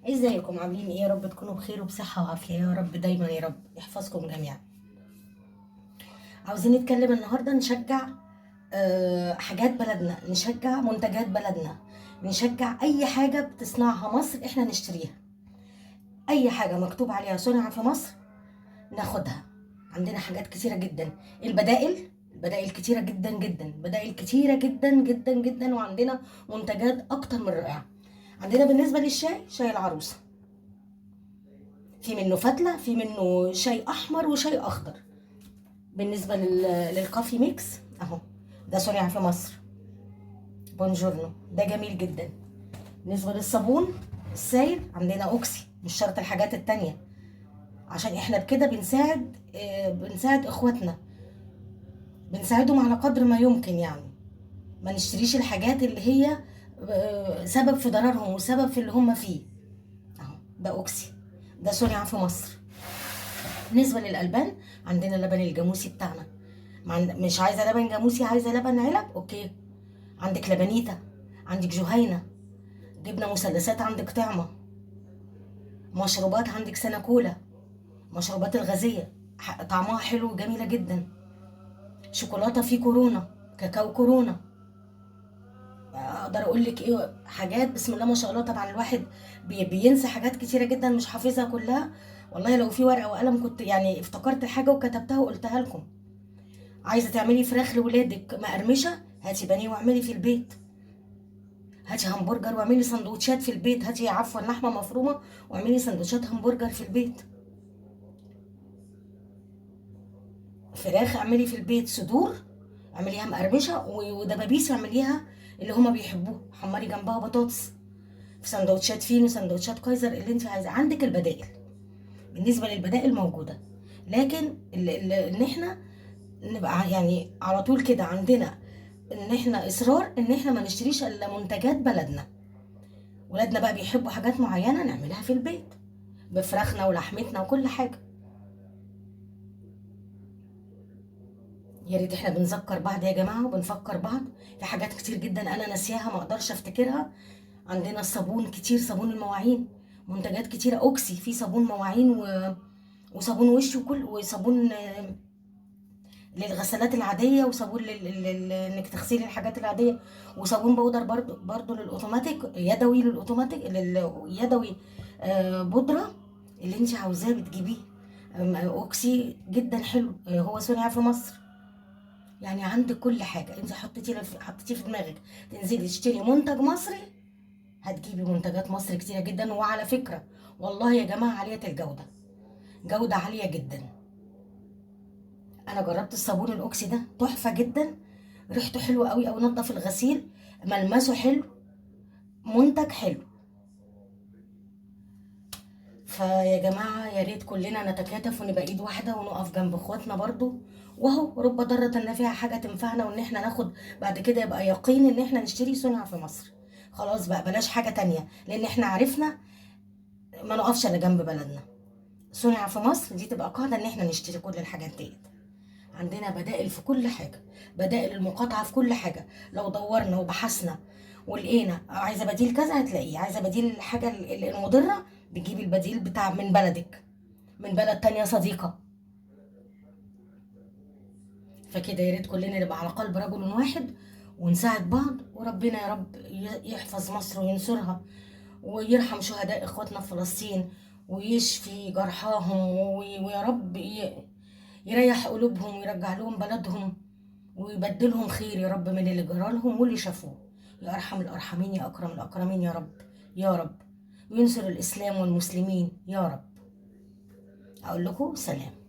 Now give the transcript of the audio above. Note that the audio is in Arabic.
ازيكم عاملين ايه؟ يا رب تكونوا بخير وبصحة وعافية يا رب، دايما يا رب يحفظكم جميعا. عاوزين نتكلم النهاردة، نشجع حاجات بلدنا، نشجع منتجات بلدنا، نشجع اي حاجة بتصنعها مصر احنا نشتريها. اي حاجة مكتوب عليها صنع في مصر ناخدها. عندنا حاجات كتيرة جدا. البدائل كتيرة جدا جدا، بدائل كتيرة جدا جدا جدا، وعندنا منتجات اكتر من رائعة. عندنا بالنسبة للشاي، شاي العروسة، في منه فتلة، في منه شاي احمر وشاي اخضر. بالنسبة للكافي ميكس اهو، ده صنع في مصر، بونجورنو، ده جميل جدا. بالنسبة للصابون السائل عندنا اوكسي، مش شرط الحاجات التانية، عشان احنا بكده بنساعد اخواتنا، بنساعدهم على قدر ما يمكن يعني. ما نشتريش الحاجات اللي هي سبب في ضررهم وسبب في اللي هم فيه. اهو ده اوكسي، ده صنع في مصر. بالنسبة للألبان عندنا لبن الجاموسي بتاعنا. مش عايزة لبن جاموسي، عايزة لبن علب، اوكي، عندك لبنيتا، عندك جهينة، جبنة مثلثات عندك طعمة، مشروبات عندك سنة كولا، مشروبات الغازية طعمها حلو وجميلة جدا. شوكولاتة في كورونا، كاكاو كورونا. اقدر اقول لك ايه، حاجات بسم الله ما شاء الله. طبعا الواحد بينسى حاجات كتيرة جدا، مش حافظها كلها. والله لو في ورقة وقلم كنت يعني افتكرت الحاجة وكتبتها وقلتها لكم. عايزة تعملي فراخ لولادك مقرمشة، هاتي بانيه واعملي في البيت. هاتي همبرجر واعملي سندوتشات في البيت. هاتي عفوا لحمه مفرومه واعملي سندوتشات همبرجر في البيت. فراخ اعملي في البيت، صدور اعمليها مقرمشه، ودبابيس اعمليها اللي هما بيحبوه، حمري جنبها بطاطس. في سندوتشات فين وسندوتشات كايزر، اللي انت عايزاه عندك البدائل. بالنسبه للبدائل موجوده، لكن ان احنا نبقى يعني على طول كده عندنا ان احنا اصرار ان احنا ما نشتريش الا منتجات بلدنا. ولادنا بقى بيحبوا حاجات معينه نعملها في البيت بفراخنا ولحمتنا وكل حاجه. يا ريت احنا بنذكر بعض يا جماعه وبنفكر بعض. في حاجات كتير جدا انا ناسياها ما اقدرش افتكرها. عندنا الصابون كتير، صابون المواعين، منتجات كتيره اوكسي، في صابون مواعين وصابون وش وصابون للغسالات العاديه، وصابون انك تغسلي الحاجات العاديه، وصابون بودر برضو للاوتوماتيك، يدوي للاوتوماتيك يدوي، بودره اللي انت عاوزاه بتجيبيه. اوكسي جدا حلو، هو صنع في مصر. يعني عندك كل حاجه، انت حطيتيه في دماغك تنزلي تشتري منتج مصري، هتجيبي منتجات مصر كتيره جدا. وعلى فكره والله يا جماعه عاليه الجوده، جوده عاليه جدا. انا جربت الصابون الاوكسي ده، تحفه جدا، ريحته حلوه قوي، او نضف الغسيل، ملمسه حلو، منتج حلو. فيا جماعه يا ريت كلنا نتكاتف ونبقى ايد واحده ونقف جنب اخواتنا برضو. وهو رب ضاره نافعه، حاجه تنفعنا، وان احنا ناخد بعد كده يبقى يقين ان احنا نشتري صنع في مصر. خلاص بقى بلاش حاجه تانية، لان احنا عرفنا ما نقفش الا جنب بلدنا. صنع في مصر دي تبقى قاعده ان احنا نشتري كل الحاجات ديت. عندنا بدائل في كل حاجة، بدائل المقاطعة في كل حاجة. لو دورنا وبحثنا ولقينا عايزة بديل كذا هتلاقيه، عايزة بديل الحاجة المضرة بتجيبي البديل بتاع من بلدك، من بلد تانية صديقة. فكده يا ريت كلنا نبقى على قلب رجل واحد ونساعد بعض، وربنا يا رب يحفظ مصر وينصرها، ويرحم شهداء اخواتنا في فلسطين، ويشفي جرحاهم، ويا رب يريح قلوبهم ويرجع لهم بلدهم، ويبدلهم خير يا رب من اللي جرالهم واللي شافوه. يا ارحم الارحمين، يا اكرم الاكرمين، يا رب يا رب. وينصر الاسلام والمسلمين يا رب. اقول لكم سلام.